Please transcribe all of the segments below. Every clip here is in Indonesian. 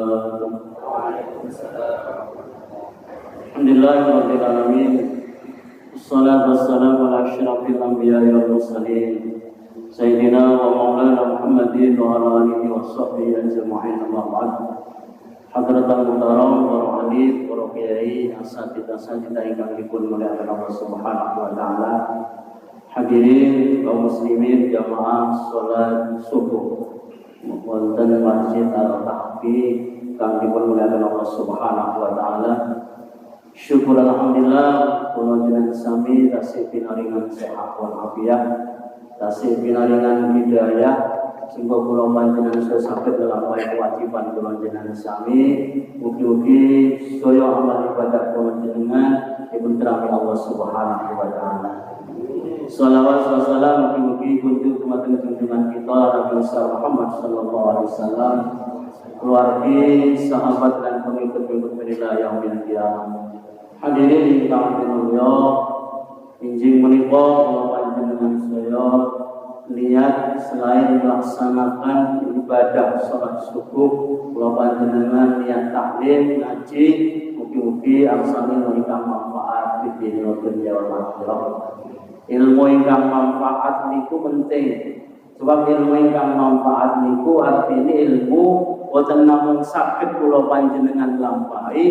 Alhamdulillahirabbil alamin. Wassalatu wassalamu ala asyrafil anbiya'i wal mursalin sayyidina wa maulana Muhammadin wa ala alihi wa sahbihi ajma'in. Amma ba'd. Hadratul muhtaram wa rahmati wa kiai asatidz-asatidz ingkang dipun mulyakaken Allah Subhanahu wa taala. Hadirin kaum muslimin jamaah salat subuh wonten Masjid Al-Kahfi kang dipun mulyakaken Allah Subhanahu wa taala. Syukur alhamdulillah kula jenengan sami tasih pinaringan sehat wal afiat, tasih pinaringan hidayah sehingga kula panjenengan saged nglampahi kewajiban kula jenengan sami. Mugi-mugi sedaya amal ibadah kula jenengan dipun terami Allah Subhanahu wa taala. Shalawat wa salam mugi-mugi kunjung dumateng junjungan kita Nabi Muhammad sallallahu alaihi wasallam, keluarga, sahabat dan pengikut-pengikut ila yaumil qiyamah. Hadirin ingkang mulya, injing menika kula panjenengan sedaya niat selain melaksanakan ibadah salat subuh, kula panjenengan niat taklim ngaji, mugi-mugi angsane ingkang manfaat di dunya wal akhirah. Ilmu ingkang manfaat niku penting. Sebab ilmu ingkang manfaat niku artine ilmu boten namung saged kula panjenengan lampahi,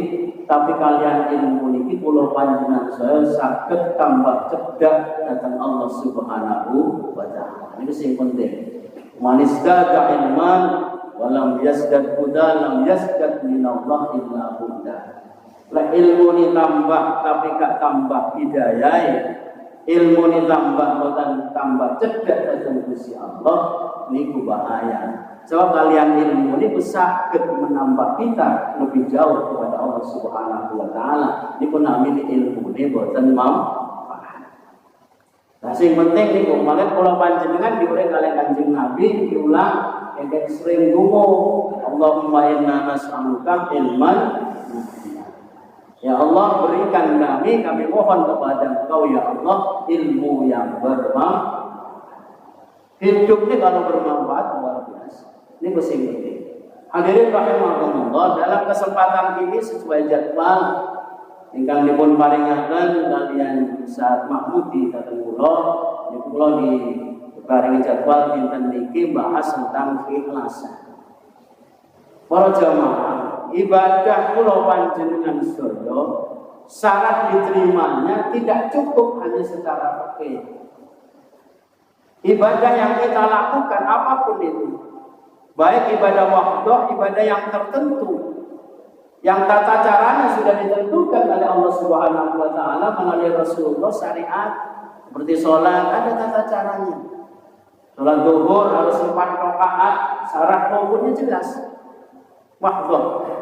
tapi kalian ilmu niki kula panjenengan saya saged tambah cerdas dhateng Allah Subhanahu wa taala. Niku sing penting. Manis daga ilman walam yasdad huda lam yasdad minallah illa huda. Lah ilmu ni tambah tapi gak tambah hidayah, ilmu ni tambah boten tambah cerdas dhateng Gusti Allah, niku bahaya. Sebab kalian ilmu ini saged menambah kita lebih jauh kepada Allah Subhanahu wa taala. Niku namine ilmu ini boten manfaat. Nah, sing penting niku mangke kula panjenengan diureng kalian Kanjeng Nabi diulang engke sering donga, Allahumma inna nas'aluka ilman nafi'an. Ya Allah, berikan kami mohon kepada Engkau ya Allah ilmu yang bermanfaat. Hidup ini kalau bermanfaat luar biasa. Ini penting. Hadirin rahimakumullah, dalam kesempatan ini sesuai jadwal ingkang dipun paringaken kalian saat Mahmudi dhateng kula, niku kula diparingi jadwal dinten niki bahas tentang keikhlasan. Para jamaah, ibadah kula panjenengan sedaya syarat diterimanya tidak cukup hanya secara fikih. Ibadah yang kita lakukan apapun itu, baik ibadah wahdah, ibadah yang tertentu, yang tata caranya sudah ditentukan oleh Allah Subhanahu wa taala melalui Rasulullah syariat, seperti sholat ada tata caranya. Sholat zuhur harus 4 rakaat, syarat rukunnya jelas. Wahdah.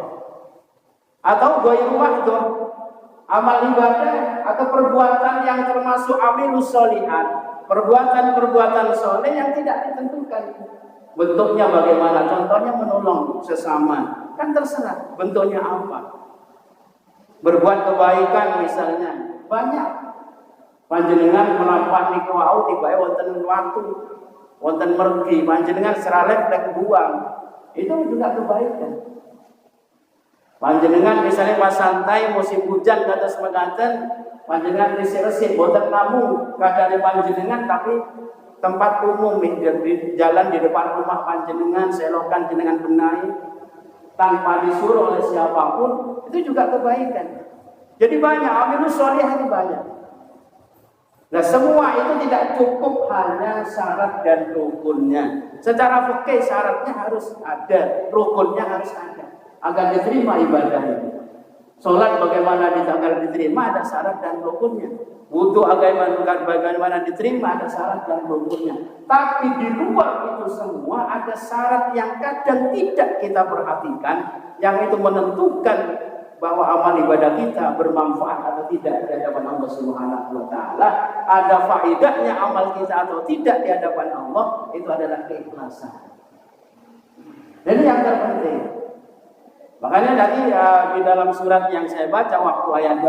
Atau ghairu wahdah, amal ibadah atau perbuatan yang termasuk amilus sholihat, perbuatan-perbuatan soleh yang tidak ditentukan. Bentuknya bagaimana? Contohnya menolong sesama, kan terserah bentuknya apa. Berbuat kebaikan misalnya, banyak. Panjenengan melampah niku wau tibae wonten watu, wonten mergi, panjenengan secara refleks buang. Itu juga kebaikan. Panjenengan misalnya pas santai musim hujan kata semekaten, panjenengan resik-resik boten namung kadane panjenengan tapi tempat umum di jalan di depan rumah panjenengan selokan jenengan benahi tanpa disuruh oleh siapapun, itu juga kebaikan. Jadi banyak amilus sholihah ini banyak. Nah, semua itu tidak cukup hanya syarat dan rukunnya. Secara fikih syaratnya harus ada, rukunnya harus ada agar diterima ibadah itu. Sholat bagaimana diterima ada syarat dan rukunnya. Wudu bagaimana diterima ada syarat dan rukunnya. Tapi di luar itu semua ada syarat yang kadang tidak kita perhatikan, yang itu menentukan bahwa amal ibadah kita bermanfaat atau tidak di hadapan Allah Subhanahu wa taala. Ada faedahnya amal kita atau tidak di hadapan Allah, itu adalah keikhlasan. Jadi yang terpenting. Makanya tadi di dalam surat yang saya baca waktu ayat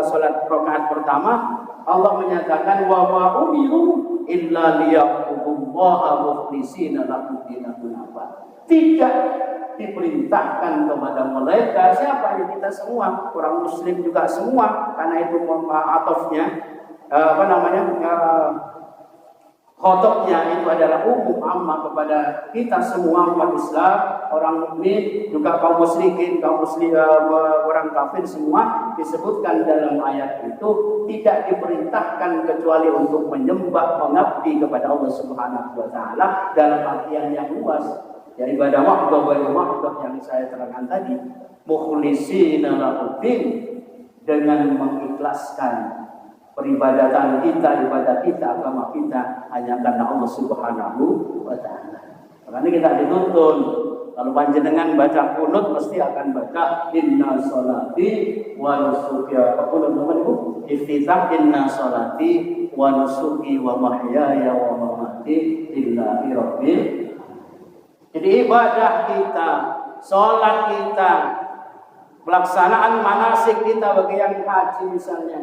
salat rakaat pertama, Allah menyatakan wa ma umiru illa liya'budullaha mukhlishina lahu din. Tidak diperintahkan kepada mereka. Siapa? Ya kita semua, orang muslim juga semua, karena itu atofnya khotobnya itu adalah umum amma kepada kita semua umat Islam, orang mukmin, juga kaum musyrikin, kaum muslim, orang kafir semua disebutkan dalam ayat itu tidak diperintahkan kecuali untuk menyembah, mengabdi kepada Allah Subhanahu wa taala dalam artian yang luas. Ya ibadah wahdah yang saya terangkan tadi, mukhlishina lahuddin, dengan mengikhlaskan peribadatan kita, ibadah kita, agama kita hanya karena Allah Subhanahu wa taala. Makanya kita dituntun kalau panjenengan baca kunut mesti akan baca inna sholati wa nusuki. Apa kunut teman Ibu? Iftitah inna sholati wa nusuki wa mahyaya wa mamati lillahi rabbil. Jadi ibadah kita, sholat kita, pelaksanaan manasik kita bagi yang haji misalnya,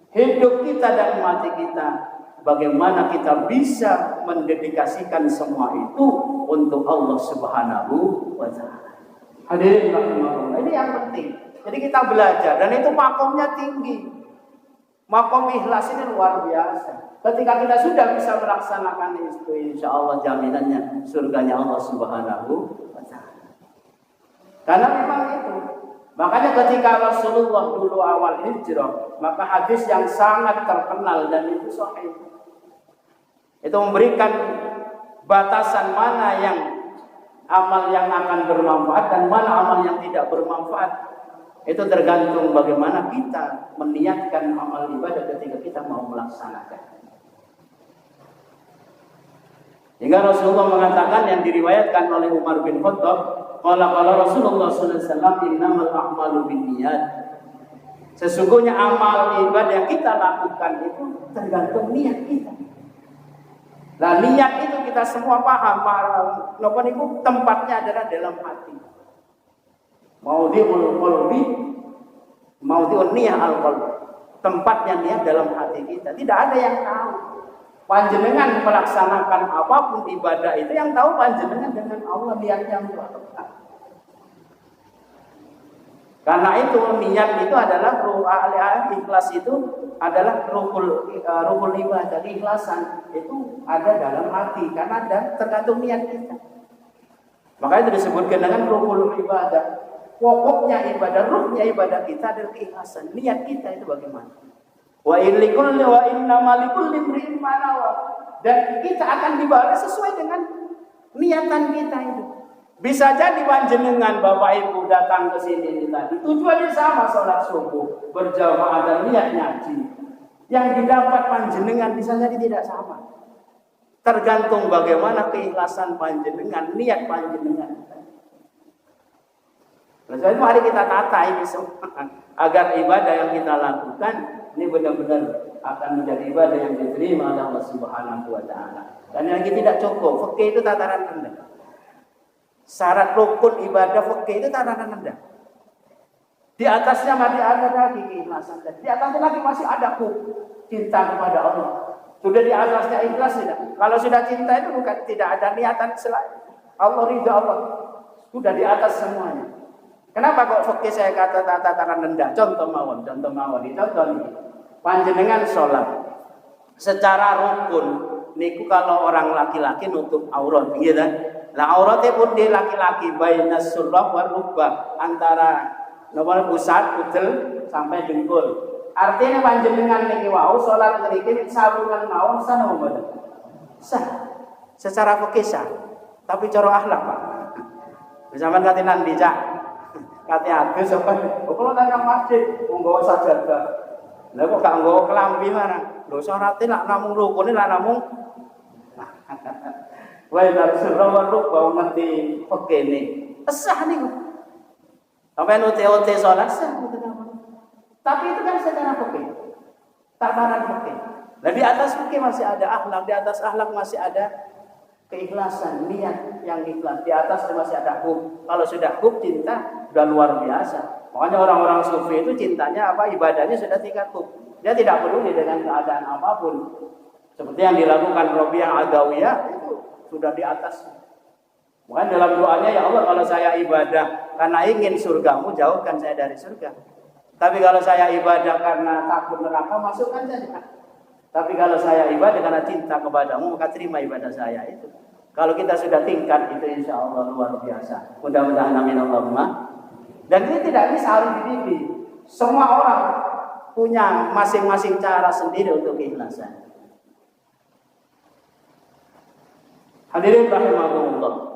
hidup kita dan mati kita, bagaimana kita bisa mendedikasikan semua itu untuk Allah Subhanahu wa taala. Hadirin rahimakumullah, ini yang penting. Jadi kita belajar dan itu makomnya tinggi. Makom ikhlas ini luar biasa. Ketika kita sudah bisa melaksanakan itu, insya Allah jaminannya surganya Allah Subhanahu wa taala. Karena memang itu. Makanya ketika Rasulullah dulu awal hijrah, maka hadis yang sangat terkenal dan itu sahih. Itu memberikan batasan mana yang amal yang akan bermanfaat dan mana amal yang tidak bermanfaat. Itu tergantung bagaimana kita meniatkan amal ibadah ketika kita mau melaksanakan. Hingga Rasulullah mengatakan yang diriwayatkan oleh Umar bin Khattab, qala Rasulullah sallallahu alaihi wasallam innamal a'malu binniyat. Sesungguhnya amal ibadah yang kita lakukan itu tergantung niat kita. Nah, niat itu kita semua paham, napa niku tempatnya adalah dalam hati. Maudhi'ul qalbi, maudhi'un niyah al-qalb. Tempatnya niat dalam hati kita. Tidak ada yang tahu. Panjenengan melaksanakan apapun ibadah itu yang tahu panjenengan dengan Allah niatnya untuk apa. Karena itu niat itu adalah ikhlas itu adalah rukun ibadah. Ikhlasan itu ada dalam hati karena ada tergantung niat kita. Maka itu disebutkan dengan rukun ibadah. Pokoknya ibadah, ruhnya ibadah kita adalah keikhlasan. Niat kita itu bagaimana? Wa innamal likulli imri'in ma nawa. Dan kita akan dibalas sesuai dengan niatan kita itu. Bisa jadi panjenengan Bapak Ibu datang ke sini tadi tujuannya sama, sholat subuh, berjamaah dan niat ngaji. Yang didapat panjenengan bisa jadi tidak sama. Tergantung bagaimana keikhlasan panjenengan, niat panjenengan. Jadi mari kita tata ini semua agar ibadah yang kita lakukan ini benar-benar akan menjadi ibadah yang diterima oleh Allah Subhanahu wa taala. Dan yang tidak cukup, fikih itu tataran rendah. Syarat rukun ibadah fikih itu tataran rendah. Di atasnya masih ada lagi keikhlasan. Di atasnya lagi masih ada cinta kepada Allah. Sudah di atasnya ikhlas tidak? Kalau sudah cinta itu bukan tidak ada niatan selain Allah, ridha Allah. Sudah di atas semuanya. Kenapa kok fikih saya kata tataran rendah? Contoh mawon ini. Panjenengan sholat secara rukun niku kalau orang laki-laki nutup aurat, gitu kan? Lah auratnya pun di laki-laki bainas surrah wal rukbah, antara nomor pusat udel sampai dengkul. Artinya panjenengan niki wau sholat niki sabungan mawon sah napa mboten? Sah. Secara fikih sah. Tapi cara akhlak, Pak. Sampeyan kate nandi, Cak? Kate habis apa? Kalau nang masjid nggawa sajadah. Lah kok gak nggawa kelambi marang. Lho syaraté lak namung rukune lak namung wa darsul waruk bau ngerti pekene. Sah niku. Sampai ote-ote salat sah mboten apa. Tapi itu kan secara fikih. Tataran fikih. Nah di atas fikih masih ada akhlak, di atas akhlak masih ada keikhlasan, niat yang ikhlas. Di atas masih ada hub. Kalau sudah hub, cinta sudah luar biasa. Makanya orang-orang sufi itu cintanya apa? Ibadahnya sudah tingkat hub. Dia tidak peduli dengan keadaan apapun. Seperti yang dilakukan Rabi'ah Adawiyah itu sudah di atas. Bukan dalam doanya, ya Allah kalau saya ibadah karena ingin surgamu, jauhkan saya dari surga. Tapi kalau saya ibadah karena takut neraka, masukkan saja. Tapi kalau saya ibadah karena cinta kepadamu, maka terima ibadah saya itu. Kalau kita sudah tingkat itu insya Allah luar biasa. Mudah-mudahan amin Allahumma. Dan ini tidak bisa harus dididik. Semua orang punya masing-masing cara sendiri untuk keikhlasan. Hadirin rahimakumullah.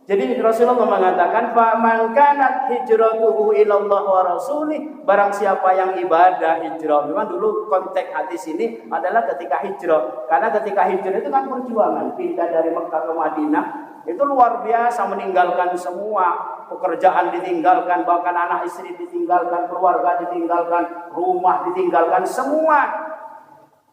Jadi Rasulullah mengatakan, "Faman kanat hijratuhu ilallah wa rasulih." Barang siapa yang ibadah hijrah. Memang dulu konteks hadis ini adalah ketika hijrah. Karena ketika hijrah itu kan perjuangan, pindah dari Mekah ke Madinah. Itu luar biasa, meninggalkan semua pekerjaan, ditinggalkan, bahkan anak istri ditinggalkan, keluarga ditinggalkan, rumah ditinggalkan, semua.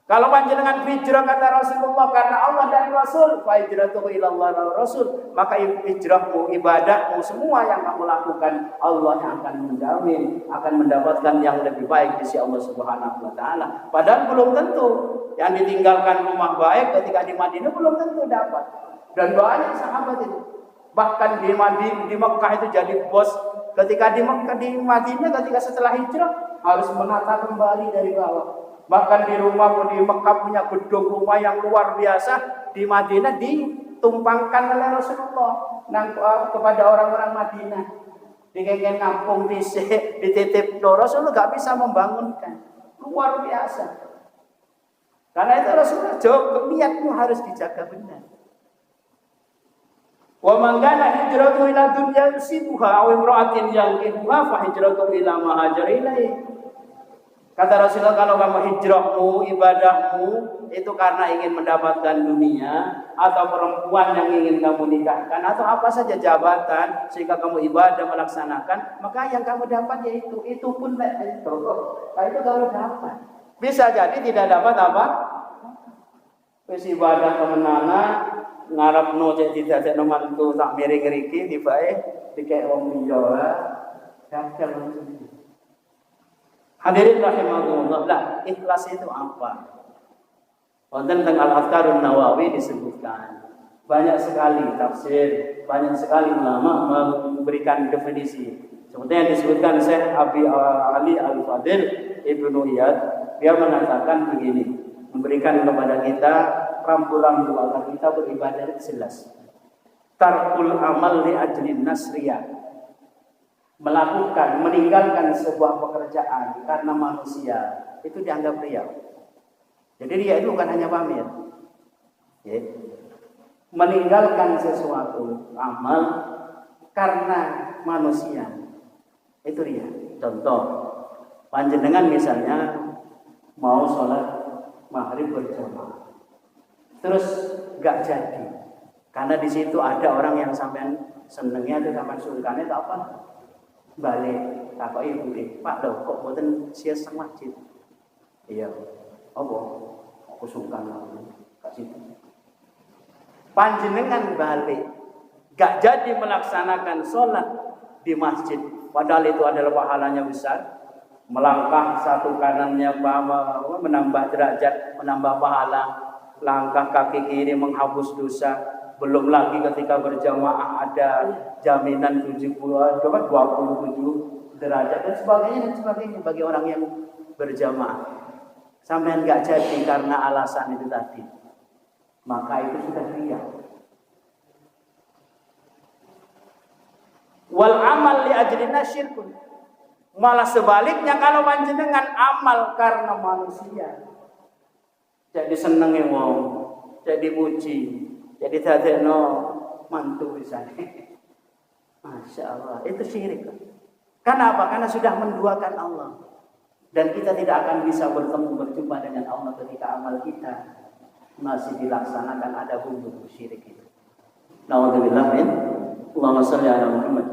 Kalau panjenengan hijrah kata Rasulullah karena Allah dan Rasul, fa hijratuhu ilallah wa rasul, maka hijrahmu, ibadahmu, semua yang kamu lakukan Allah yang akan menjamin, akan mendapatkan yang lebih baik di sisi Allah Subhanahu wa taala. Padahal belum tentu yang ditinggalkan rumah baik ketika di Madinah belum tentu dapat. Dan banyak sahabat itu. Bahkan di Mekah itu jadi bos. Ketika di Madinah ketika setelah hijrah harus menata kembali dari bawah. Bahkan di rumah di Mekah punya gedung rumah yang luar biasa, di Madinah ditumpangkan oleh Rasulullah kepada orang-orang Madinah. Dikengken kampung dititip Rasulullah gak bisa membangunkan. Luar biasa. Karena itu Rasulullah jawab, niatmu harus dijaga benar. Wa man kana hijratuhu ila dunya yusibuha aw imra'atin yankihuha fa hijratuhu ila ma hajara ilaihi. Kata Rasulullah, kalau kamu hijrahmu, ibadahmu itu karena ingin mendapatkan dunia, atau perempuan yang ingin kamu nikahkan, atau apa saja jabatan sehingga kamu ibadah melaksanakan, maka yang kamu dapat yaitu itu pun itu. Nah, itu kalau dapat. Bisa jadi tidak dapat apa? Wis ibadah kemenangan, ngarepno cek didadekno mantu tak miring ngriki tibae dikek wong liya. Gagal langsung. Hadirin rahimahullah. Lah, ikhlas itu apa? Wonten teng Al-Adhkarun Nawawi disebutkan. Banyak sekali tafsir, banyak sekali ulama memberikan definisi. Seperti yang disebutkan Syekh Abi Ali Al-Fadil Ibnu Iyad, dia mengatakan begini, memberikan kepada kita rambu-rambu agar kita beribadah jelas. Tarkul amal li ajlin nasriyah. Melakukan, meninggalkan sebuah pekerjaan karena manusia itu dianggap riya. Jadi riya itu bukan hanya pamer. Ya. Meninggalkan sesuatu amal karena manusia itu riya. Contoh, panjenengan misalnya mau sholat maghrib berjamaah, terus gak jadi karena di situ ada orang yang sampean senengnya atau sampean sungkannya atau apa? Balik takoki ibu, Pak lho kok mboten sias sang masjid. Iya. Apa? Aku sungkan gak situ. Panjenengan balik gak jadi melaksanakan sholat di masjid, padahal itu adalah pahalanya besar. Melangkah satu kanannya menambah derajat, menambah pahala. Langkah kaki kiri menghapus dosa. Belum lagi ketika berjamaah ada jaminan 27 derajat dan sebagainya bagi orang yang berjamaah. Sampai enggak jadi karena alasan itu tadi, maka itu sudah riya. Wal amal li ajlina syirkun. Malah sebaliknya, kalau panjenengan amal karena manusia, jadi senenge wong, jadi puji, jadi dadekno mantu misalnya. Masya Allah, itu syirik. Kenapa? Karena sudah menduakan Allah. Dan kita tidak akan bisa berjumpa dengan Allah ketika amal kita masih dilaksanakan ada bumbu syirik itu. Nauzubillah min. Allahumma shalli ala Muhammad.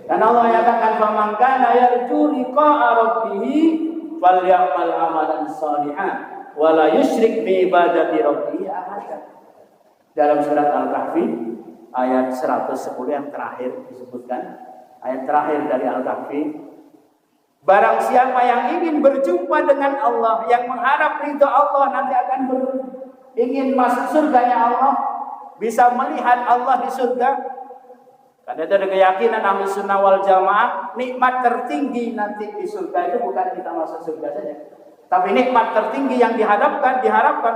Dan Allah nyatakan, "Faman kana yarju liqa'a rabbih falyamal amalan shalihan wa la yusyrik bi ibadati rabbih ahada." Dalam surat Al-Kahfi ayat 110 yang terakhir disebutkan, ayat terakhir dari Al-Kahfi, barang siapa yang ingin berjumpa dengan Allah, yang mengharap ridha Allah, nanti akan ingin masuk surganya Allah, bisa melihat Allah di surga, Karena itu ada keyakinan ahli sunnah wal jamaah, nikmat tertinggi nanti di surga itu bukan kita masuk surga saja. Tapi nikmat tertinggi yang diharapkan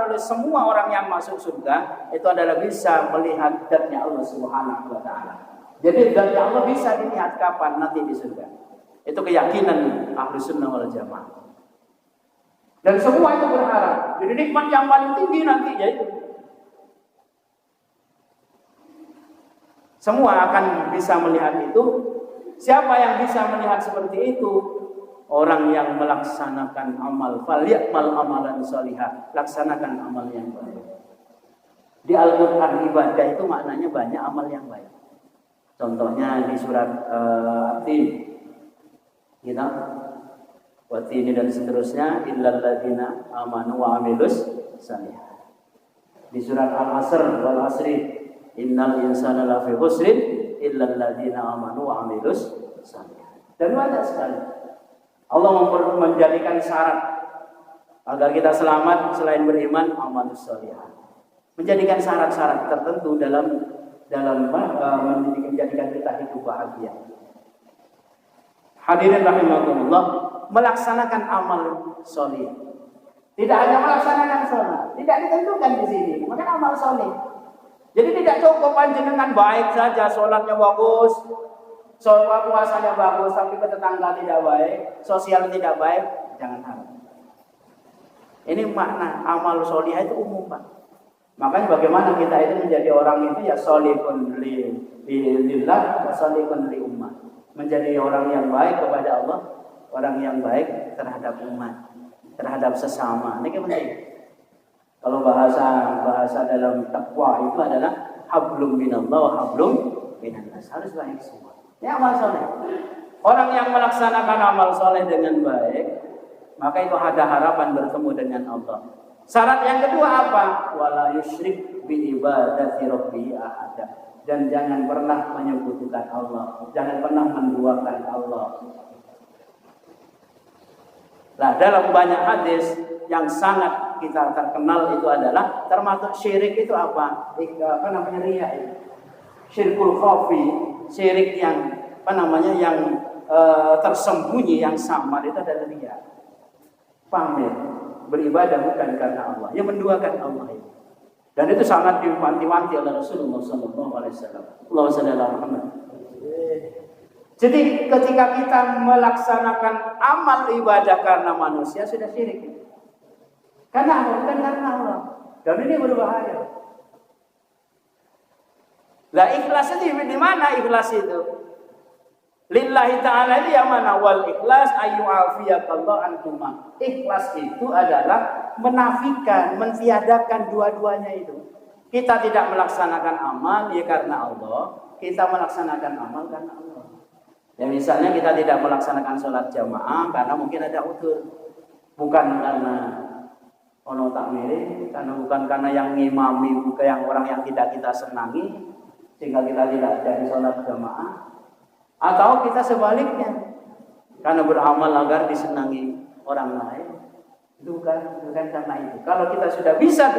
oleh semua orang yang masuk surga itu adalah bisa melihat zatnya Allah Subhanahu wa taala. Jadi zatnya Allah bisa dilihat kapan nanti di surga. Itu keyakinan ahli sunnah wal jamaah. Dan semua itu berharap. Jadi nikmat yang paling tinggi nanti yaitu semua akan bisa melihat itu. Siapa yang bisa melihat seperti itu? Orang yang melaksanakan amal. Falya'mal amalan shalihah. Laksanakan amal yang baik. Di Al-Quran ibadah itu maknanya banyak amal yang baik. Contohnya di surat At-Tin. Kita Watini dan seterusnya. Illal ladzina amanu wa amilus shalihah. Di surat Al-Asr wal asri. Innal insana lafi khusrin illa alladziina amanu wa 'amilus shalihat. Dan banyak sekali. Allah menjadikan syarat agar kita selamat selain beriman amalus shalihat. Menjadikan syarat-syarat tertentu dalam menjadikan kita hidup bahagia. Hadirin rahimakumullah, melaksanakan amal shalih. Tidak hanya melaksanakan salat, tidak ditentukan di sini, maka amal shalih. Jadi tidak cukup panjenengan baik saja, sholatnya bagus, sholat puasanya bagus, tapi ke tetangga tidak baik, sosial tidak baik, jangan harap. Ini makna amal sholihah itu umum, Pak. Makanya bagaimana kita itu menjadi orang itu ya sholihun lillah wa sholihun li ummah. Menjadi orang yang baik kepada Allah, orang yang baik terhadap umat, terhadap sesama. Ini penting. Kalau bahasa dalam takwa itu adalah hablum minallah wa hablum minannas. Harus baik semua. Ini amal soleh. Orang yang melaksanakan amal soleh dengan baik, maka itu ada harapan bertemu dengan Allah. Syarat yang kedua apa? Wala yusyrik bi ibadati rabbi ahada. Dan jangan pernah menyekutukan Allah. Jangan pernah menduakan Allah. Nah, dalam banyak hadis yang sangat kita terkenal itu adalah termasuk syirik itu apa? Apa namanya riya itu. Syirkul khafi, syirik yang tersembunyi yang samar itu adalah riya. Pamer, beribadah bukan karena Allah, yang menduakan Allah itu. Dan itu sangat diwanti-wanti oleh Rasulullah sallallahu alaihi wasallam. Allahumma shalli ala Muhammad. Jadi ketika kita melaksanakan amal ibadah karena manusia sudah syirik. Karena Allah, bukan karena Allah. Dan ini berbahaya. Lah ikhlas itu di mana ikhlas itu? Lillahi ta'ala itu yang mana? Wal ikhlas ayu afiyakallah antuma. Ikhlas itu adalah menafikan, mentiadakan dua-duanya itu. Kita tidak melaksanakan amal ya karena Allah. Kita melaksanakan amal karena Allah. Ya misalnya kita tidak melaksanakan sholat jamaah karena mungkin ada udzur. Bukan karena ono takmiri, bukan karena yang ngimami ke yang orang yang tidak kita senangi sehingga kita tidak jadi sholat jamaah, atau kita sebaliknya karena beramal agar disenangi orang lain. Itu bukan karena itu. Kalau kita sudah bisa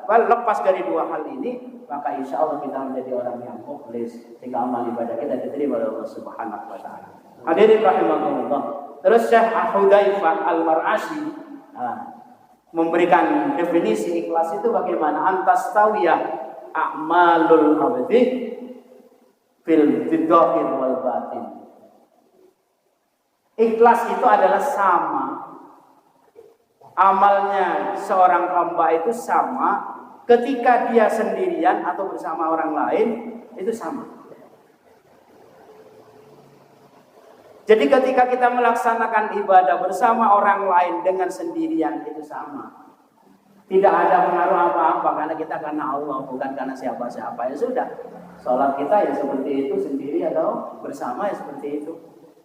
lepas dari dua hal ini, maka insya Allah kita menjadi orang yang mukhlis sehingga amal ibadah kita diterima oleh Allah Subhanahu wa taala. Hadirin rahimakumullah. Terus Syekh Hudzaifah Al-Mar'ashi memberikan definisi ikhlas itu bagaimana? Antastawiyah a'malul abdi fil dhahir wal batin. Ikhlas itu adalah sama. Amalnya seorang hamba itu sama ketika dia sendirian atau bersama orang lain, itu sama. Jadi ketika kita melaksanakan ibadah bersama orang lain dengan sendirian itu sama. Tidak ada pengaruh apa-apa karena kita karena Allah, bukan karena siapa-siapa. Ya sudah, sholat kita ya seperti itu sendiri atau bersama ya seperti itu.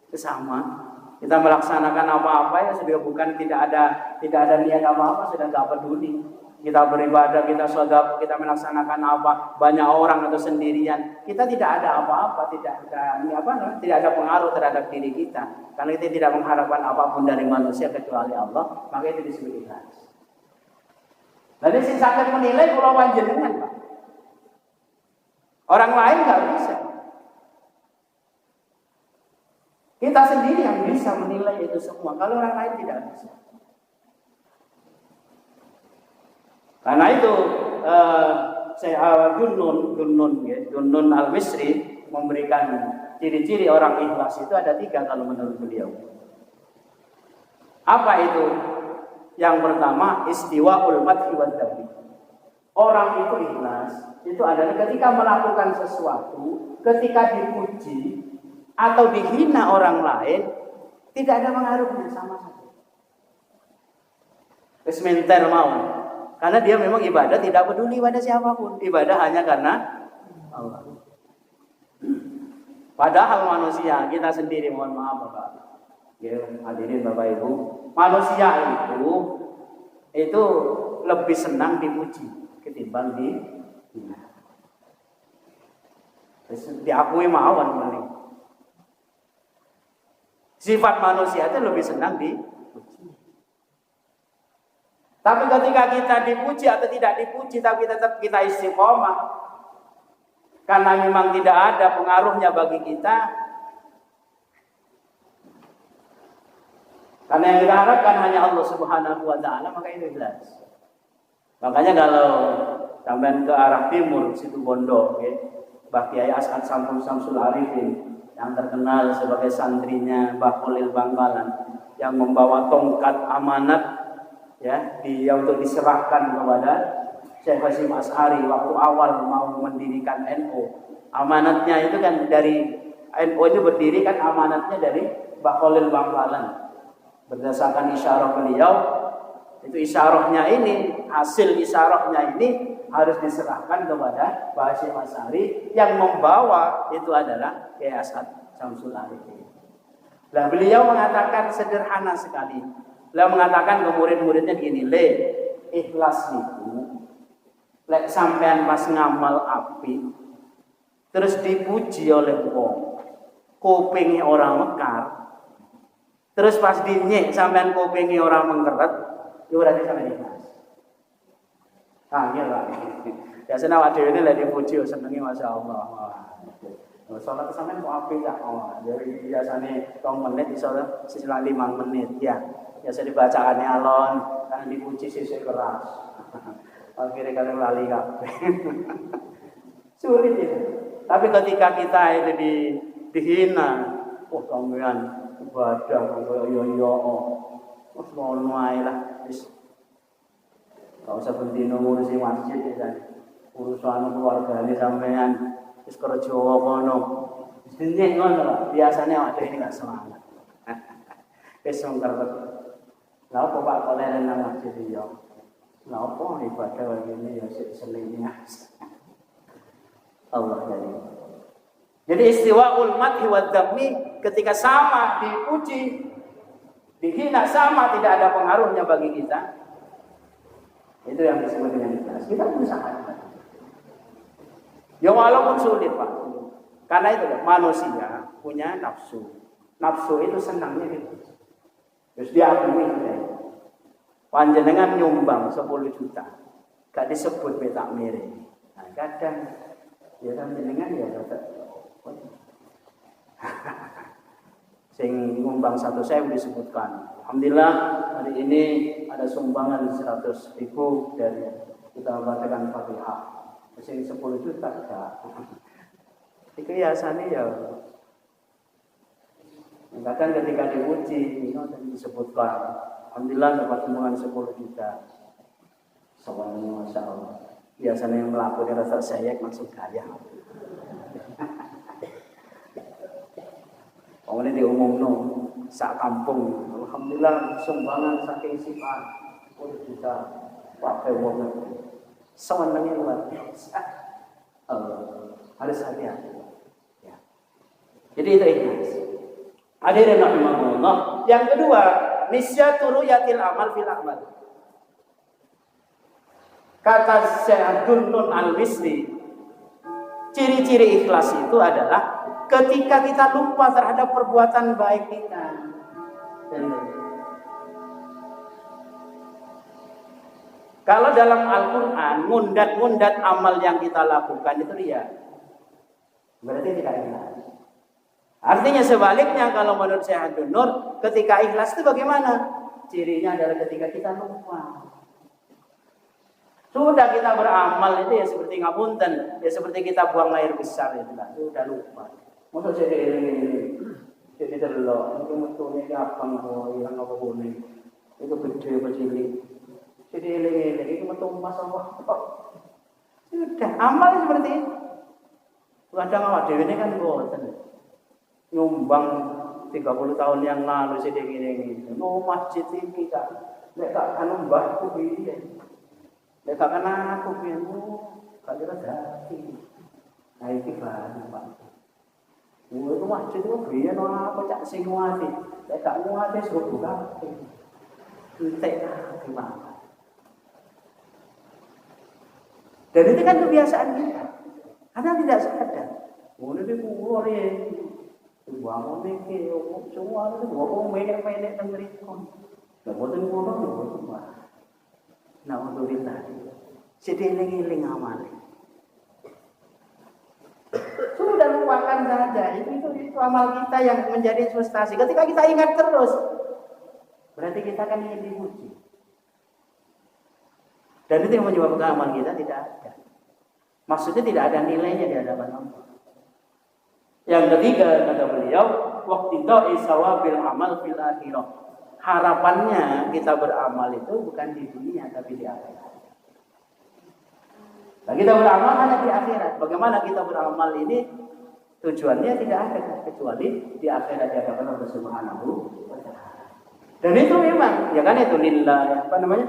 Itu sama. Kita melaksanakan apa-apa ya sudah bukan tidak ada niat apa-apa, sudah nggak peduli. Kita beribadah, kita sedekah, kita melaksanakan apa, banyak orang atau sendirian, kita tidak ada apa-apa, tidak ada pengaruh terhadap diri kita. Karena kita tidak mengharapkan apapun dari manusia kecuali Allah, maka itu disebut ikhlas. Jadi si sakit menilai pulau panjenengan, Pak. Orang lain nggak bisa. Kita sendiri yang bisa menilai itu semua. Kalau orang lain tidak bisa. Karena itu Dunnun Al-Misri memberikan ciri-ciri orang ikhlas itu ada 3 kalau menurut beliau. Apa itu? Yang pertama, istiwaul madhi wad dhammi. Orang itu ikhlas itu adalah ketika melakukan sesuatu, ketika dipuji atau dihina orang lain, tidak ada pengaruhnya sama sekali. Sementer mau. Karena dia memang ibadah tidak peduli pada siapapun. Ibadah hanya karena Allah. Padahal manusia, kita sendiri, mohon maaf Bapak. Ya, hadirin Bapak Ibu, manusia itu lebih senang dipuji ketimbang dihina. Diakui mawon paling. Sifat manusia itu lebih senang dipuji. Tapi ketika kita dipuji atau tidak dipuji, tapi tetap kita istiqomah, karena memang tidak ada pengaruhnya bagi kita. Karena yang kita harapkan hanya Allah Subhanahu wa Ta'ala, maka itu ikhlas. Makanya kalau sampai ke arah timur, situ Bondo, Mbah Kiai As'ad Samsul Arifin, yang terkenal sebagai santrinya Mbah Khalil Bangkalan, yang membawa tongkat amanat untuk diserahkan kepada Syekh Hasyim Asy'ari waktu awal mau mendirikan NU. Amanatnya itu kan dari NU itu berdiri kan amanatnya dari Mbah Khalil Bangkalan. Berdasarkan isyarah beliau, itu isyarahnya ini, hasil isyarahnya ini harus diserahkan kepada Mbah Hasyim Asy'ari, yang membawa itu adalah Kiai As'ad Samsul Arifin. Nah, beliau mengatakan sederhana sekali. Beliau mengatakan ke murid-muridnya gini, ikhlas itu lek sampean pas ngamal api terus dipuji oleh wong, kupinge orang mekar, terus pas dinyek sampean kupinge orang mengkeret, itu berarti sampean ikhlas. Iya Pak. Biasanya awak dhewe ini lek dipuji senenge masyaallah. Salat sampean kok apik ya. Jadi biasanya 2 menit iso sisa 5 menit ya. Biasa dibacaannya alon, karena dipuji sisi keras. Akhirnya kalian lali kabeh. Sulit itu. Tapi ketika kita itu dihina, sampean ibadah yo wis ngono ae lah. Wis gak usah bentino ngurusi masjid ya. Urusan keluargane sampean wis kerja kono. Dinyek ngono biasanya ada ini gak semangat. Wis ngker. Lah apa Pak koleren nang masjid yo. Lah apa ibadah ngene ya senengnya. Allah jadi. Jadi istiwaul madhi wad dhammi, ketika sama dipuji, dihina sama, tidak ada pengaruhnya bagi kita. Itu yang disebut dengan ikhlas. Kita berusaha. Ya walaupun sulit Pak. Karena itu manusia punya nafsu. Nafsu itu senangnya gitu. Terus dia akui panjenengan nyumbang 10 juta. Gak disebut petak miring. Nah, kadang ya panjenengan ya dapat. Sing nyumbang 100.000 disebutkan. Alhamdulillah hari ini ada sumbangan 100.000 dari kita membacakan Fatihah. Sing 10 juta enggak. Itu biasanya ya. Kadang ketika dipuji, disebutkan, alhamdulillah dapat sumbangan 10 juta. Semuanya Masya Allah. Biasanya yang melakukan rasa sayek langsung kaya. Kemudian diumumkan sak kampung, alhamdulillah sumbangan saking sifat 10 juta. Pakai wong semenangnya luar biasa. Harus hati-hati. Ya. Jadi itu ikhlas. Hadirin rahimahullah. Yang kedua, nisyatu ru'yatil amal fil amal. Kata Syekh Dunnun Al-Misri, ciri-ciri ikhlas itu adalah ketika kita lupa terhadap perbuatan baik kita. Kalau dalam Al-Quran, ngundat-ngundat amal yang kita lakukan itu dia. Berarti tidak ikhlas. Artinya sebaliknya kalau menurut Syekh Abdul Nur, ketika ikhlas itu bagaimana? Cirinya adalah ketika kita lupa. Sudah kita beramal itu ya seperti ngapunten, ya seperti kita buang air besar itu lah, sudah lupa. Masa jadi ini, jadi terlalu, itu metune apa nggak yang apa boleh, itu gede apa cilik, jadi ini itu metu mas Allah. Sudah amal seperti itu. Kadang awak dewe ini kan boten. Nyumbang 30 tahun yang lalu sedek gini. No masjid ini kan. Nek tak anu mbahku piye. Nek tak kena aku piye. Gak kira dadi. Nah iki bahan Pak. Itu masjid itu piye no apa cak sing nguati. Nek gak nguati suruh buka. Entek gimana. Dan itu kan kebiasaan kita. Karena tidak sadar. Mulai di pulau ni, bangun ni, semua itu bangun menek tenggelikon. Lepas pulau tu buat. Nak untuk kita, sedih lengi amal. Sudah lupakan saja. Itu amal kita yang menjadi frustasi. Ketika kita ingat terus, berarti kita kan ingin dipuji. Dan itu yang menyebabkan amal kita tidak ada. Maksudnya tidak ada nilainya di hadapan Allah. Yang ketiga kata beliau, waqtidai sawabil amal fil akhirah. Harapannya kita beramal itu bukan di dunia tapi di akhirat. Nah, kita beramal hanya di akhirat. Bagaimana kita beramal ini tujuannya tidak ada kecuali di akhirat di hadapan Allah Subhanahu wa taala. Dan itu memang ya kan itu lillah apa namanya?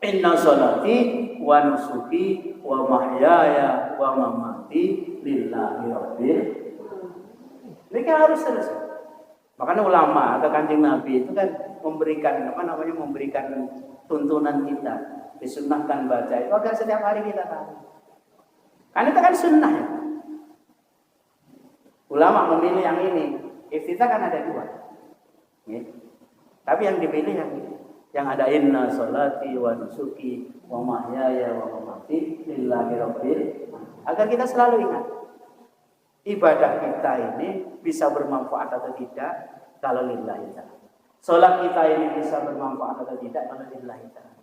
Inna sholati wa nusuki wa mahyaya wa mamati lillahi rabbil alamin. Ini kan harus selesai. Makanya ulama atau Kanjeng Nabi itu kan memberikan memberikan tuntunan kita, disunnahkan baca itu agar setiap hari kita tahu. Karena itu kan sunnah ya. Ulama memilih yang ini. Iftitah kan ada dua. Ya. Tapi yang dipilih yang ini. Yang ada inna sholati wa nusuki wa mahyaya wa mamati lillahi rabbil alamin. Agar kita selalu ingat ibadah kita ini bisa bermanfaat atau tidak kalau lillahi ta'ala. Salat kita ini bisa bermanfaat atau tidak kalau lillahi ta'ala.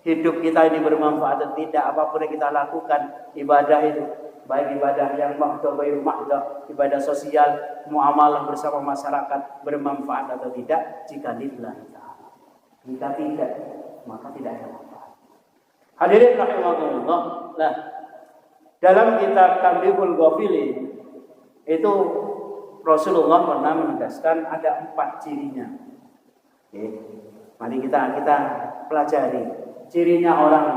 Hidup kita ini bermanfaat atau tidak apapun yang kita lakukan ibadah itu, baik ibadah yang mahdoh, baik mahdoh, ibadah sosial, muamalah bersama masyarakat bermanfaat atau tidak jika lillahi ta'ala. Jika tidak, maka tidak ada manfaat. Hadirin rahimahumullah. Nah, dalam kitab Tambihul Ghafilin itu Rasulullah pernah menegaskan ada 4 cirinya. Oke. Mari kita pelajari cirinya orang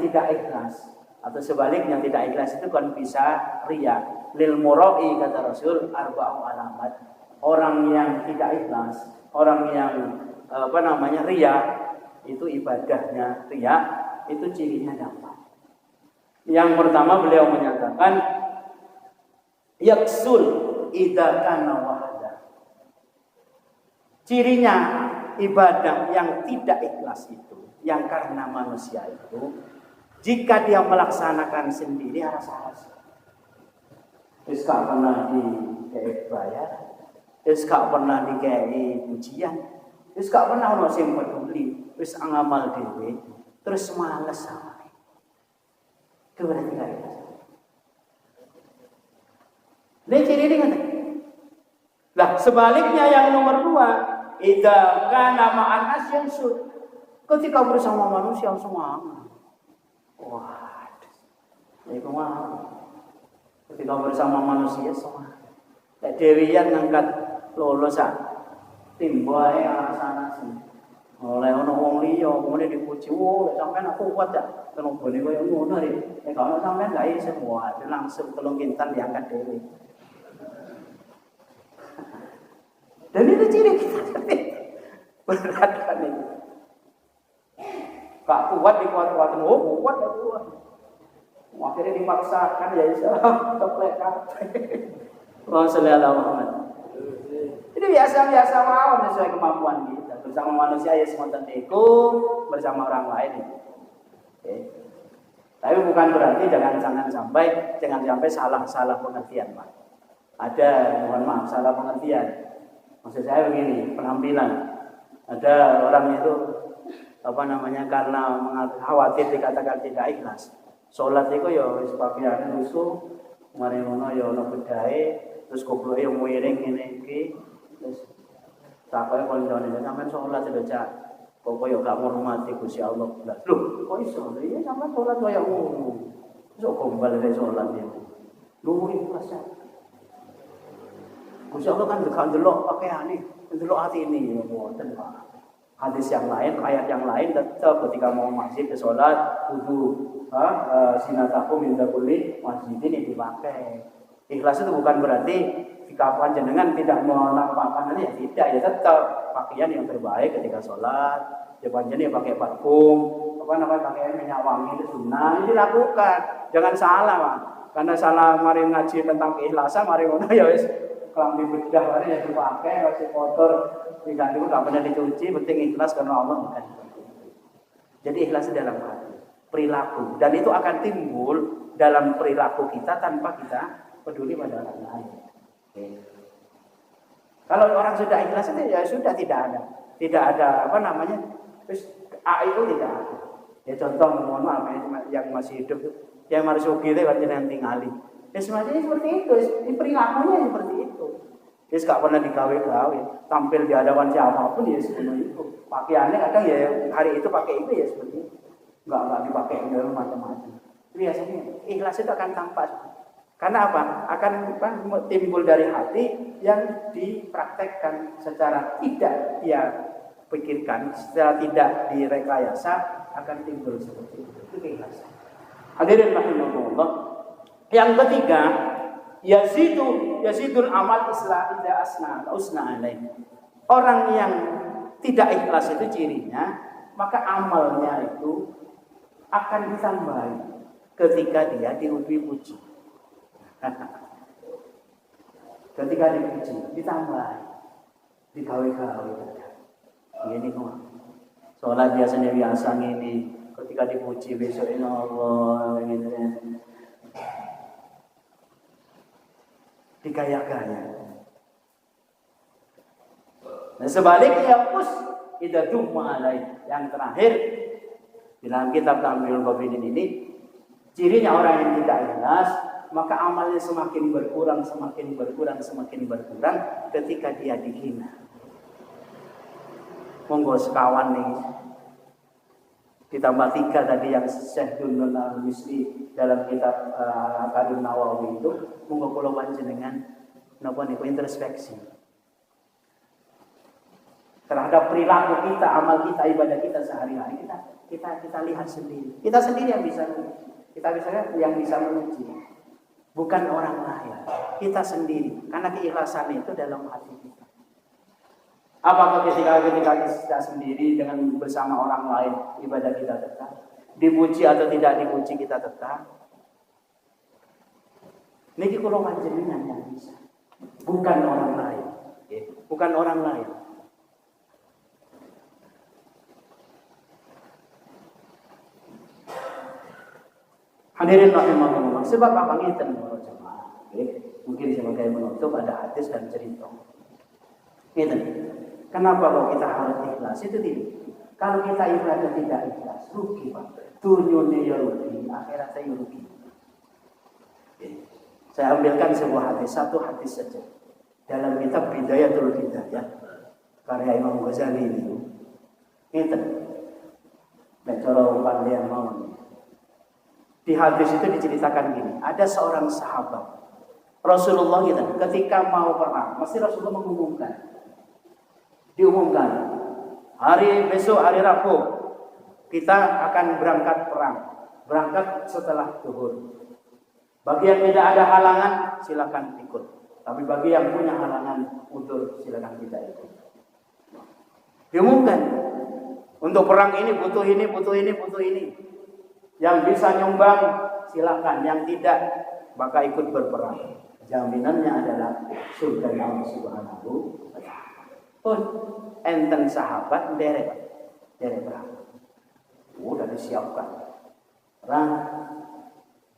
tidak ikhlas atau sebaliknya tidak ikhlas itu kan bisa riya. Lil mura'i kata Rasul arba'u alamat. Orang yang tidak ikhlas, orang yang riya itu ibadahnya riya itu cirinya dapat. Yang pertama beliau menyatakan yaksul idza kana wahda. Cirinya ibadah yang tidak ikhlas itu, yang karena manusia itu, jika dia melaksanakan sendiri rasa-rasa. Wis gak pernah dikei bayar, wis gak pernah dikei pujian. Wis gak pernah ono sing peduli, wis ngamal dhewe, terus males sama. Itu berarti gak ikhlas. Ini ciri ini kan. Lah sebaliknya yang nomor 2, idza kana ma'an nas yansud. Ketika bersama manusia semangat. Wah. Itu mah. Ketika bersama manusia semangat. Kayak dewian ngangkat lolos timbo ae arah sana sini. Oleh ono wong liya kemudian dipuji, "Oh, sampean aku kuat ya." Tolong bone koyo ngono iki. Nek kalau sampean gak iso semua, langsung tolong kintan diangkat dhewe. Dan itu ciri kita. Berat kan ini. Gak kuat dikuat-kuatin, oh kuat ya kuat. Akhirnya dipaksakan ya iso keplek kabeh. Allahumma sholli ala Muhammad. Ini biasa-biasa mawon sesuai kemampuan kita. Bersama manusia ya semonten iku, bersama orang lain. Oke. Tapi bukan berarti jangan sampai salah pengertian, Pak. Ada, mohon maaf, salah pengertian. Maksud saya begini, penampilan. Ada orang itu karena khawatir dikatakan tidak ikhlas. Salat itu ya wis pakaiane rusuh, mari ngono ya ono bedahe, terus gobloke yo miring ngene iki. Terus takoke koncone sampean salat lho, Cak. Kok koyo gak menghormati Gusti Allah. Lah, lho, kok iso? Ya sampean salat koyo ngono. Iso gombal dari salat itu. Lu ikhlas ya. Gusti Allah kan gak ndelok pakaiane, ndelok atine ya mboten, Pak. Hadis yang lain, ayat yang lain tetap ketika mau masjid ke sholat wudu, sinatakum min kulli masjidin dipakai. Ikhlas itu bukan berarti jika panjenengan tidak menampakkan ya tidak, ya tetap pakaian yang terbaik ketika sholat. Ya panjenengan pakai parfum, pakai minyak wangi itu sunnah, ini dilakukan. Jangan salah, Pak. Karena salah mari ngaji tentang keikhlasan, mari ngono ya wis kelambi bedah mari ya dipakai, masih kotor, diganti enggak pernah dicuci, penting ikhlas karena Allah bukan. Jadi ikhlas dalam hati, perilaku, dan itu akan timbul dalam perilaku kita tanpa kita peduli pada orang lain. Oke. Kalau orang sudah ikhlas itu ya sudah tidak ada terus itu tidak ada. Ya contoh mohon maaf yang masih hidup, yang marsuki itu kan yang tinggali. Ya sebenarnya seperti itu, perilakunya seperti itu. Dia gak pernah digawe-gawe, tampil di hadapan siapapun ya seperti itu. Pakaiannya kadang ya hari itu pakai itu ya seperti itu. Enggak dipakai dalam macam-macam. Biasanya ikhlas itu akan tampak. Karena apa? Akan timbul dari hati yang dipraktekkan secara tidak dia pikirkan, secara tidak direkayasa akan timbul seperti itu. Itu keikhlasan. Hadirin rahimahullah. Yang ketiga, yazidul amal islah ida usna alaih. Orang yang tidak ikhlas itu cirinya, maka amalnya itu akan ditambahi ketika dia dipuji. Ketika dipuji, ditambahi, digawe-gawe. Ini kok. Sholat biasanya biasa ini, ketika dipuji besok ini Allah gitu ya. Digaya-gaya. Nah sebaliknya idza dumma alai. Yang terakhir di dalam kitab Tamyiul Ghafilin ini, cirinya orang yang tidak ikhlas, maka amalnya semakin berkurang ketika dia dihina. Monggo sekawan nih. Ditambah 3 tadi yang Syekh Dunun Al-Misri dalam kitab Al-Qadun Nawawi itu, monggo kula panjenengan napa niku introspeksi terhadap perilaku kita, amal kita, ibadah kita sehari-hari. Kita lihat sendiri. Kita sendiri yang bisa menguji. Bukan orang lain. Kita sendiri. Karena keikhlasan itu dalam hati kita. Apakah ketika kita sendiri dengan bersama orang lain ibadah kita tetap, dipuji atau tidak dipuji kita tetap? Niki kula panjenengan yang bisa, bukan orang lain, bukan orang lain. Hadirin rahimahullah. Sebab apa ngiten para jemaah? Mungkin sebagai menutup ada hadis dan cerita. Ngiten. Kenapa kalau kita harus ikhlas? Itu tidak. Kalau kita ikhlas dan tidak ikhlas, rugi, Pak. Dunia ya rugi, akhiratnya ya rugi. Saya ambilkan sebuah hadis, satu hadis saja. Dalam kitab Bidayatul Hidayah, karya Imam Ghazali ini. Ngeten. Nek cara pandian mau. Di hadis itu diceritakan gini, ada seorang sahabat Rasulullah gitu, ketika mau perang, mesti Rasulullah diumumkan, hari besok hari Rabu kita akan berangkat perang, berangkat setelah zuhur. Bagi yang tidak ada halangan silakan ikut, tapi bagi yang punya halangan mundur silakan tidak ikut. Diumumkan untuk perang ini butuh ini. Yang bisa nyumbang silakan, yang tidak maka ikut berperang. Jaminannya adalah surga Allah Subhanahu wa taala. Pun enten sahabat derek perang. Udah disiapkan. perang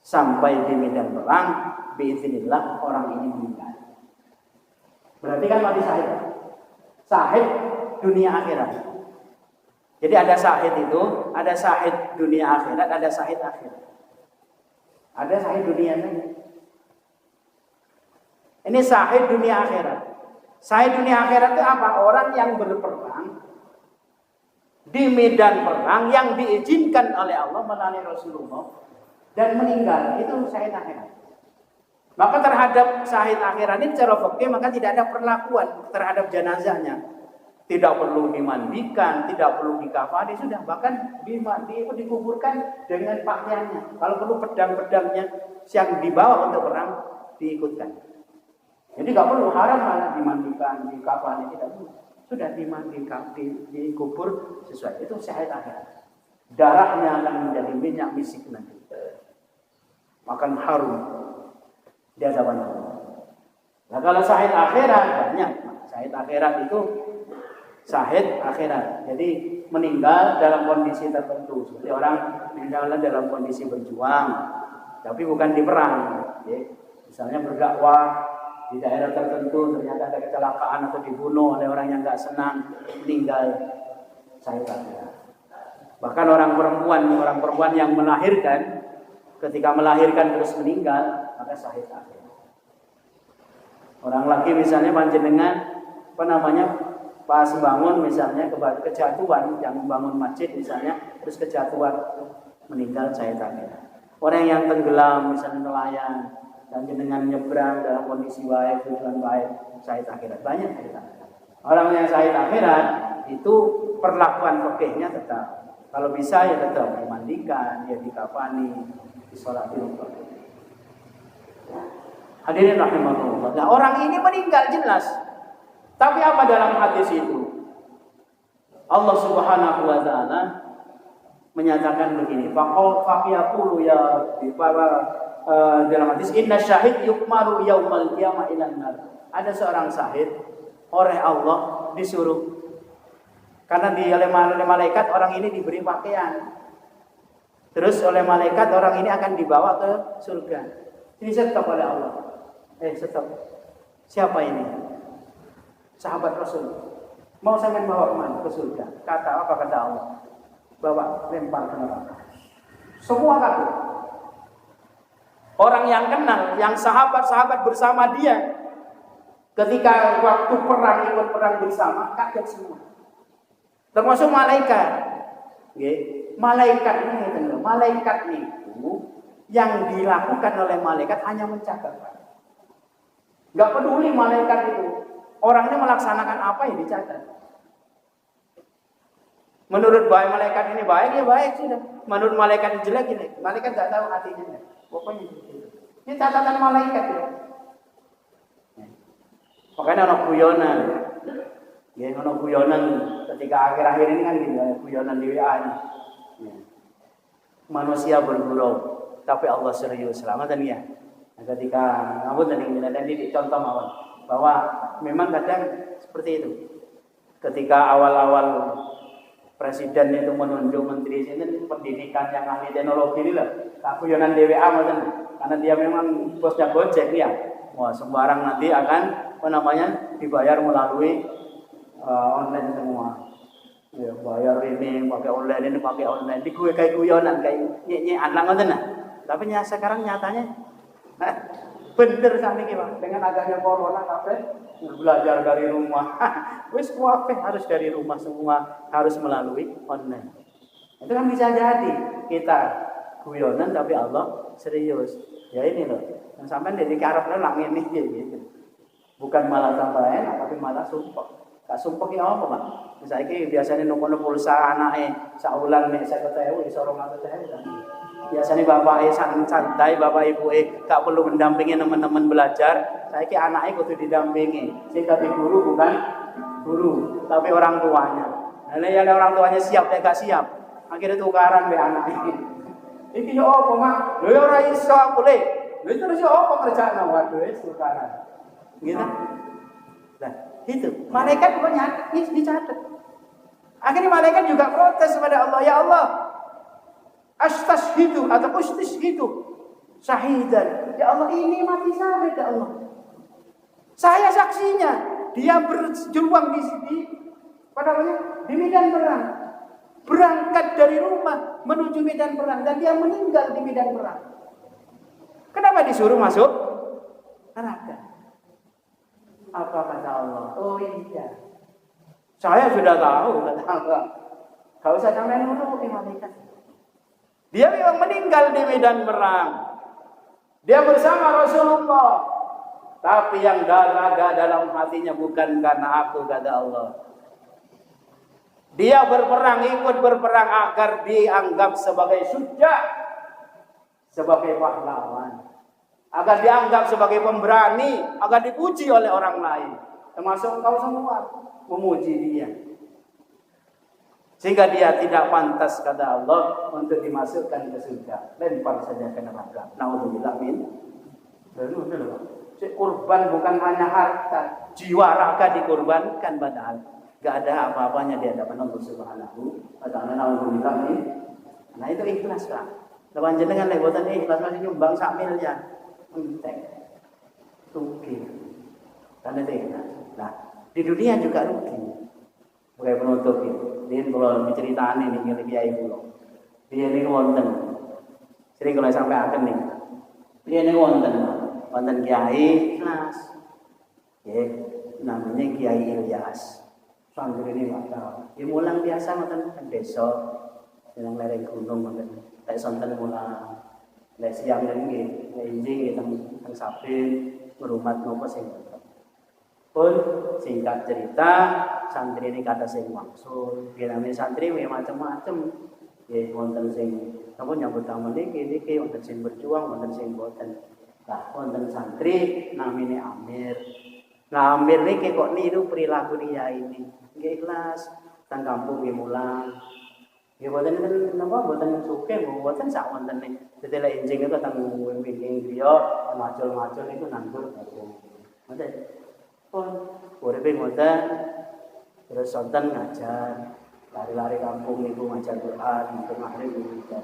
sampai di medan perang, biiznillah orang ini meninggal. Berarti kan mati syahid. Syahid dunia akhirat. Jadi ada syahid itu, ada syahid dunia akhirat, ada syahid akhirat. Ada syahid dunia ini. Ini syahid dunia akhirat. Syahid dunia akhirat itu apa? Orang yang berperang di medan perang yang diizinkan oleh Allah melalui Rasulullah dan meninggal, itu syahid akhirat. Maka terhadap syahid akhirat ini secara fikih maka tidak ada perlakuan terhadap jenazahnya. Tidak perlu dimandikan, tidak perlu dikafani, sudah bahkan dikuburkan dengan pakaiannya. Kalau perlu pedang-pedangnya yang dibawa untuk perang diikutkan. Jadi nggak perlu haram malah dimandikan, dikafani, tidak perlu. Sudah dimandikan, dikubur sesuai. Itu syahid akhirat. Darahnya akan menjadi minyak misik nanti. Makan harum di hadapan Allah. Nah kalau syahid akhirat banyak. Syahid akhirat itu syahid akhirat. Jadi meninggal dalam kondisi tertentu. Seperti orang meninggal dalam kondisi berjuang, tapi bukan di perang. Ya. Misalnya berdakwah di daerah tertentu ternyata ada kecelakaan atau dibunuh oleh orang yang nggak senang, meninggal, syahid akhirat. Bahkan orang perempuan yang melahirkan, ketika melahirkan terus meninggal, maka syahid akhirat. Orang laki misalnya panjenengan pas bangun misalnya kejatuhan, yang membangun masjid misalnya, terus kejatuhan meninggal, syahid akhirat. Orang yang tenggelam misalnya nelayan dan jenengan nyebrang dalam kondisi baik, tujuan baik, syahid akhirat. Banyak syahid akhirat. Orang yang syahid akhirat itu perlakuan fikihnya tetap. Kalau bisa ya tetap dimandikan, ya dikafani, disolatin. Hadirin rahimahullah. Nah, orang ini meninggal jelas. Tapi apa dalam hadis itu? Allah Subhanahu wa taala menyatakan begini, faqiyaqulu ya Rabbi, dalam hadis inna syahid yukmaru yaumal qiyamah ilan nar. Ada seorang syahid oleh Allah disuruh, karena oleh malaikat orang ini diberi pakaian. Terus oleh malaikat orang ini akan dibawa ke surga. Ini stop oleh Allah. Stop. Siapa ini? Sahabat Rasul. Mau saya bawa kemana? Ke surga. Kata Allah? Bawa, lempar ke neraka. Semua kafir. Orang yang kenal, yang sahabat-sahabat bersama dia, ketika waktu perang, ikut perang bersama, kaget semua. Termasuk malaikat. Malaikat itu yang dilakukan oleh malaikat hanya mencatat. Gak peduli malaikat itu orangnya melaksanakan apa yang dicatat. Menurut malaikat ini baik, ya baik sudah. Menurut malaikat ini jelek, malaikat gak tahu hatinya. Pokoknya ini catatan malaikat ya. Makanya ada guyonan. Ya, ada guyonan ketika akhir-akhir ini kan gitu, guyonan di WA ini. Ya. Manusia bergurau, tapi Allah serius. Selamat ya. Nah, ketika tadi contoh bahwa memang kadang seperti itu. Ketika awal-awal presiden itu menunjuk menteri ini pendidikan yang ahli teknologi ini lah, guyonan DWA macam, karena dia memang bosnya Gojek ya. Wah, sembarang nanti akan dibayar melalui online semua. Ya, bayar ini pakai online. Di gue kayak guyonan kayak nyek anak ngoten nah. Tapi sekarang nyatanya bener sakniki Pak, dengan adanya corona kabeh belajar dari rumah. Wis kabeh harus dari rumah semua, harus melalui online. Itu kan bisa jadi kita guyonan tapi Allah serius. Ya ini loh. Yang sampean dari karepne lak ngene gitu. Bukan malah tambahan tapi malah sumpah. Gak sumpah ki apa, Pak? Saiki biasane nukono pulsa anake saulan nek 50.000 iso 200.000. Biasanya bapake santai, bapak ibuke gak perlu mendampingi teman-teman belajar. Saiki anake kudu didampingi. Sing dadi guru bukan guru, tapi orang tuanya. Nah, ya orang tuanya siap gak siap. Akhirnya tukaran mbek anake. Iki yo apa, Mak? Lho ya ora iso aku le. Lho terus yo apa kerjaan waduh tukaran. Gitu. Nah, itu malaikat punya dicatat. Akhirnya malaikat juga protes kepada Allah, ya Allah, astashhidu atau ustishhidu syahidan. Ya Allah, ini mati syahid ya Allah. Saya saksinya. Dia berjuang di medan perang. Berangkat dari rumah menuju medan perang dan dia meninggal di medan perang. Kenapa disuruh masuk neraka? Apa kata Allah? Oh iya, saya sudah tahu kata Allah. Gak usah sampai nunggu malaikat. Dia memang meninggal di medan perang. Dia bersama Rasulullah. Tapi yang raga dalam hatinya bukan karena aku, kata Allah. Dia berperang, ikut berperang agar dianggap sebagai syuja, sebagai pahlawan, agar dianggap sebagai pemberani, agar dipuji oleh orang lain, termasuk kau semua memuji dia. Sehingga dia tidak pantas, kata Allah, untuk dimasukkan ke surga. Lempar saja ke neraka. Naudzubillah min. Kurban bukan hanya harta, jiwa raga dikorbankan, padahal gak ada apa-apanya di hadapan Allah Subhanahu wa taala. Naudzubillah min. Nah itu ikhlas, Pak. Lawan jenengan lek boten ikhlas masih nyumbang sak miliar. Entek. Rugi. Karena ikhlas. Nah, di dunia juga rugi. Sebagai penutup itu. Dia kalau menceritakan ini ngene kiai kula. Dia niku wonten. Sering kalau sampai akan nih. Dia niku wonten kiai ikhlas. Ya, namanya Kiai Ilyas. Santri ini wadah. Dia mulang biasa ngoten teng desa. Nang lereng gunung ngoten. Lek sonten mulang. Lek siang nggih, nggih teng Sabin ngrumat napa sing pun singkat cerita, santri ini kata sing maksud. Namanya santri macam-macam. Ya wonten sing napa nyambut tamu niki wonten sing berjuang, wonten sing boten. Lah wonten santri namine Amir. Nah Amir niki kok niru perilaku dia ini. Nggih ikhlas, teng kampung nggih mulang. Ya boten napa boten sugih, boten sak wonten niki. Dadi lek enjing itu teng wingking griya, macul-macul niku nanggur boten. Ngoten. Pun uripe ngoten. Terus sonten ngajar, lari-lari kampung niku ngajar Quran, untuk maghrib ngajar.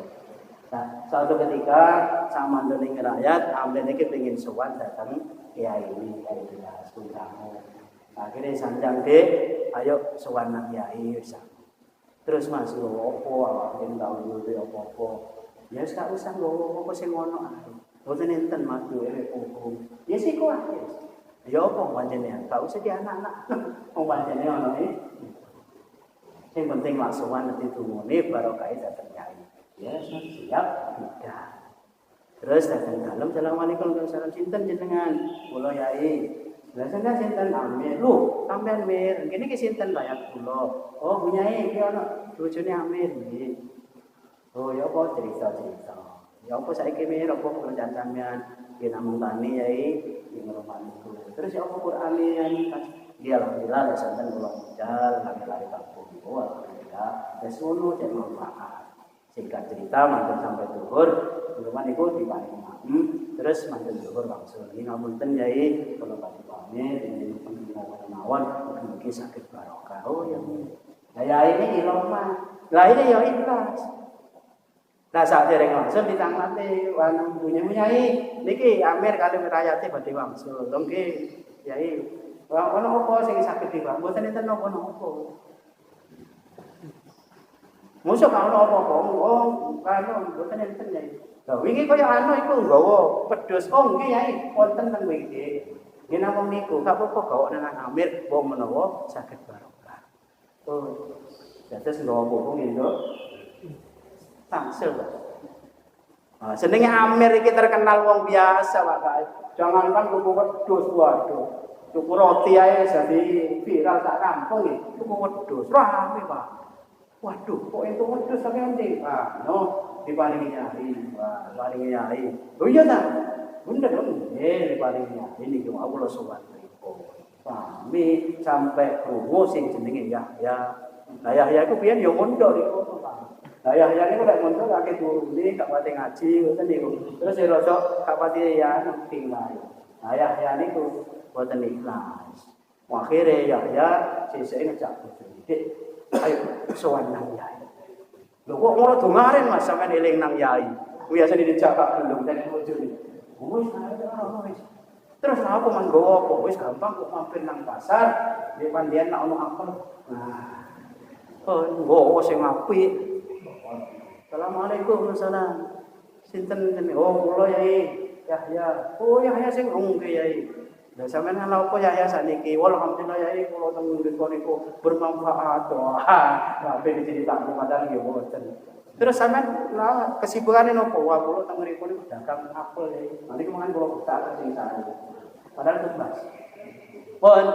Nah, suatu ketika sama mandene rakyat, ambil niki pengin sowan datang kiai ini, kiai Ilyas putramu. Akhirnya sanjang dek, ayo sowan nang kiai wis. Terus Mas opo awak yen tau ngerti apa-apa. Ya wis gak usah nggowo apa sing ngono ae. Boten enten Mas duwe hukum. Ya sik kok ae. Ya apa panjenengan? Gak usah di anak-anak. Wong panjenengan ono iki. Sing penting laksowan nanti tumune barokah dateng kiai. Ya siap tidak. Terus datang dalam, assalamualaikum warahmatullahi wabarakatuh. Sinten jenengan? Kula yai. Lah sampeyan sinten Amir? Lho, sampeyan Mir. Kene ki sinten layak kula. Oh, punyai iki ana bojone Amir nggih. Oh, ya apa cerita-cerita. Ya apa saiki Mir apa kerjaan sampeyan? Nggih namung tani yai, ing rumah niku. Terus ya apa Qur'ane yani dia alhamdulillah santen kula modal lari-lari kampung. Oh, alhamdulillah. Wis ngono cek manfaat. Singkat cerita mantan sampai zuhur, rumah niku diparingi makmum, terus mantan zuhur langsung. Ini ngapunten yai, kalau pamit, ini pengen mawon, mungkin sakit barokah. Oh ya, nah ini iloma, lah ini ya ikhlas. Nah saat dereng langsung ditangklati, wanang punya yai, niki Amir kali merayati badhe wangsul, nggih yai. Ono apa sing sakit di bawah, mboten enten napa-napa. Musuh kalau apa-apa, oh, kanu, bukan enten ya. Lah wingi kaya anu iku nggawa pedhus. Oh nggih Yai, wonten teng wingi. Nggih namung niku, gak apa-apa gawa nang Amir, wong menawa saged barokah. Oh. Dados nggawa apa nggih, Nduk? Tangsel. Ah, jenenge Amir iki terkenal wong biasa, Pak. Jangankan tuku wedhus, waduh. Tuku roti ae jadi viral sak kampung nggih. Tuku wedhus, rame, Pak. Waduh, kok itu wedhus sampeyan ndi? Ah, no, diparingi nyai. Wah, paringi nyai. Oh iya ta? Bener dong. Diparingi nyai niki mau kula sowan mriku. Sami sampai krungu sing jenenge Yahya. Lah Yahya iku biyen yo mondok niku, Pak. Lah Yahya niku lek mondok akeh turune, gak pati ngaji ngoten niku. Terus ya rada gak pati ya tinggal. Lah Yahya niku boten ikhlas. Akhire Yahya sesuk ngejak bojone. Ayo sowan nang Yai. Lho kok ngono dongaren Mas sampean eling nang yai. Biasa dijakak belum dan bojo iki. Wis wis. Terus apa man gowo apa wis gampang kok mampir nang pasar, di pandian nak ono apel. Nah. Oh, gowo sing apik. Assalamualaikum warahmatullahi. Sinten oh kula yai Yahya. Oh Yahya sing ngke yai. Lah sampean ana apa Yahya sakniki? Alhamdulillah yai kula teng mriku niku bermanfaat. Wah, ape diceritakno padahal nggih boten. Terus sampean lah kesibukane nopo? Wah kula teng mriku niku dagang apel yai. Nanti kemana kula tak sing sana. Padahal tumbas. Pun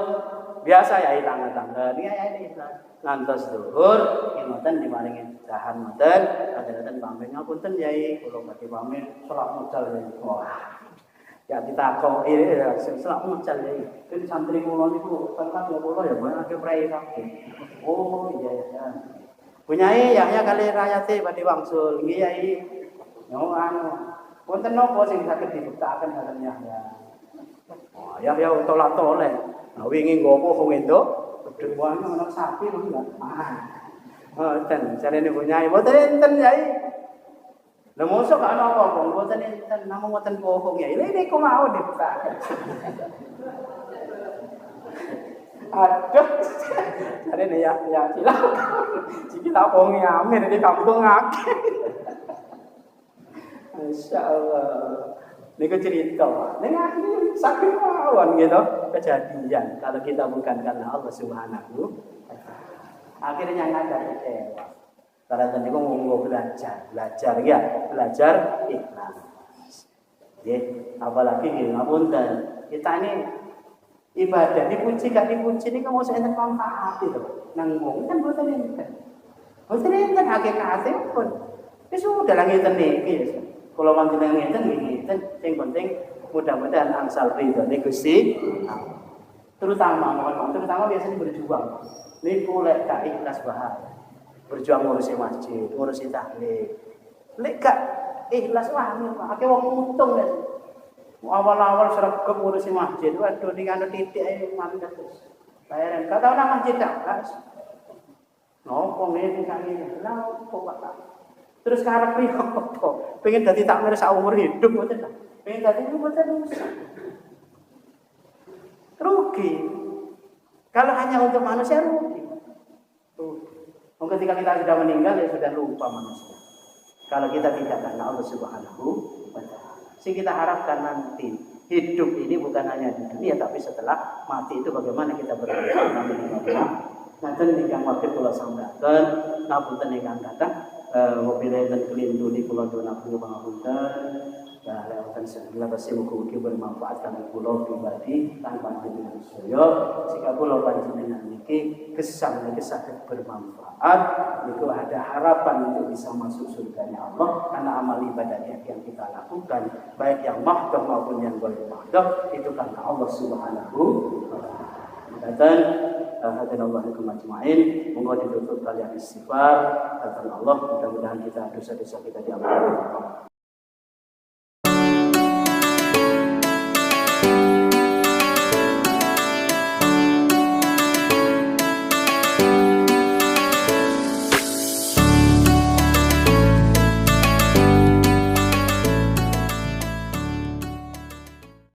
biasa yai tangga-tangga. Niki yai ikhlas. Ngantos dhuwur ngoten dimaringi dahan ngoten kadang-kadang pamit ngapunten yai kula badhe pamit selak modal yai. Wah. Ya ditakoki selak modal yai. Kan santri kula niku tengkat ya kula ya banyak prei kabeh. Oh iya ya. Punyai Yahya kali rakyate badhe wangsul. Nggih yai. Yo anu. Wonten napa sing saged dibuktaken kalian Yahya? Oh, Yahya tolak-tolek. Nah wingi nggopo wong entuk Dewane ana sapi lho enggak. Ten jarene punyai mboten enten yai. Lah mosok gak ana apa-apa, mboten enten namung mboten bohong yai. Lha niku mau dibuka. Aduh. Jarene ya cilak. Cikil bohongi amin di kampung akeh. Masyaallah. Niku cerita. Ning akhirnya sakit mawon gitu kejadian kalau kita bukan karena Allah Subhanahu wa taala. Akhirnya nggak ada kecewa. Karena tadi aku mau belajar ya, belajar ikhlas. Ya, apalagi di ngapunten. Kita ini ibadah dipuji gak dipuji ini kamu saya manfaat itu. Nang wong kan boten enten. Boten enten hakikate pun. Wis sudah lah ngeten niki. Kalau manjenengan ngeten ngeten sing penting mudah-mudahan angsal ridhone Gusti Allah. Terutama biasanya berjuang. Niku lek gak ikhlas bahaya. Berjuang ngurusi masjid, ngurusi tahlil. Lek gak ikhlas wah akeh wong untung lek. Awal-awal sregep ngurusi masjid, waduh ning anu titik ae mandek terus. Bayaran gak tau nang masjid dak. Nopo ngene kene. Lah opo Pak? Terus karep piye opo? Pengen dadi takmir saumur hidup mboten ta? Pengen dadi mboten usah. Rugi. Kalau hanya untuk manusia rugi. Ketika kita sudah meninggal ya sudah lupa manusia. Kalau kita tidak karena Allah Subhanahu wa taala. Sing kita harapkan nanti hidup ini bukan hanya di dunia tapi setelah mati itu bagaimana kita berdoa. Nanti ingkang wakil kula sampeaken ngapunten ingkang kathah mobilnya dan kelindungi kula dona pangapunten. Ya, lewatan segala kasih mugi-mugi bermanfaat kangge kula pribadi lan panjenengan sedaya. Jika kula panjenengan niki gesang saged bermanfaat, itu ada harapan untuk bisa masuk surganya Allah karena amal ibadah yang kita lakukan, baik yang mahdoh maupun yang ghair mahdoh, itu karena Allah Subhanahu wa taala. Dan Allah majma'in, moga ditutup kalian istighfar kata Allah, mudah-mudahan kita dosa-dosa kita diampuni.